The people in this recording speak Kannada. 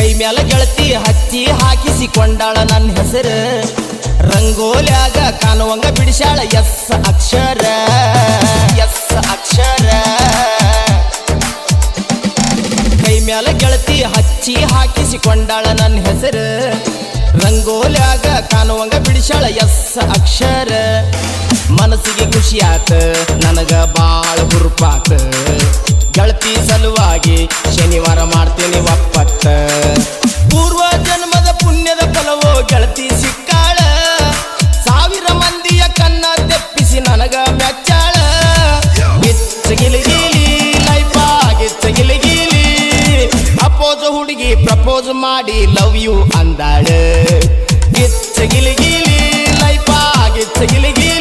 ಕೈ ಮ್ಯಾಲ ಗೆಳತಿ ಹಚ್ಚಿ ಹಾಕಿಸಿಕೊಂಡಾಳ ನನ್ನ ಹೆಸರು ರಂಗೋಲ್ಯಾಗ ಕಾಣುವಂಗ ಬಿಡಿಸ್ಯಾಳ ಎಸ್ ಅಕ್ಷರ ಎಸ್ ಅಕ್ಷರ ಕೈ ಮ್ಯಾಲ ಗೆಳತಿ ಹಚ್ಚಿ ಹಾಕಿಸಿಕೊಂಡಾಳ ನನ್ನ ಹೆಸರು ರಂಗೋಲ್ಯಾಗ ಕಾಣುವಂಗ ಬಿಡಿಸ್ಯಾಳ ಎಸ್ ಅಕ್ಷರ ಮನಸ್ಸಿಗೆ ಖುಷಿಯಾತ ನನಗ ಬಾಳ ಹುರುಪಾತ ಗೆಳತಿ ಸಲುವಾಗಿ ಶನಿವಾರ ಮಾಡ್ತೀನಿ ಒಪ್ಪತ್ತ ಪೂರ್ವ ಜನ್ಮದ ಪುಣ್ಯದ ಫಲವೋ ಗೆಳತಿ ಸಿಕ್ಕಾಳ ಸಾವಿರ ಮಂದಿಯ ಕನ್ನ ತೆಪ್ಪಿಸಿ ನನಗ ಮೆಚ್ಚಾಳ ಗಿಚ್ಚಗಿಲಿಗಿಲಿ ಲೈಫ ಗಿಚ್ಚಗಿಲಿಗಿಲಿ ಅಪೋಜ ಹುಡುಗಿ ಪ್ರಪೋಸ್ ಮಾಡಿ ಲವ್ ಯು ಅಂದಾಳ ಗಿಚ್ಚಗಿಲಿಗಿಲಿ ಲೈಫ ಗಿಚ್ಚಗಿಲಿಗಿಲಿ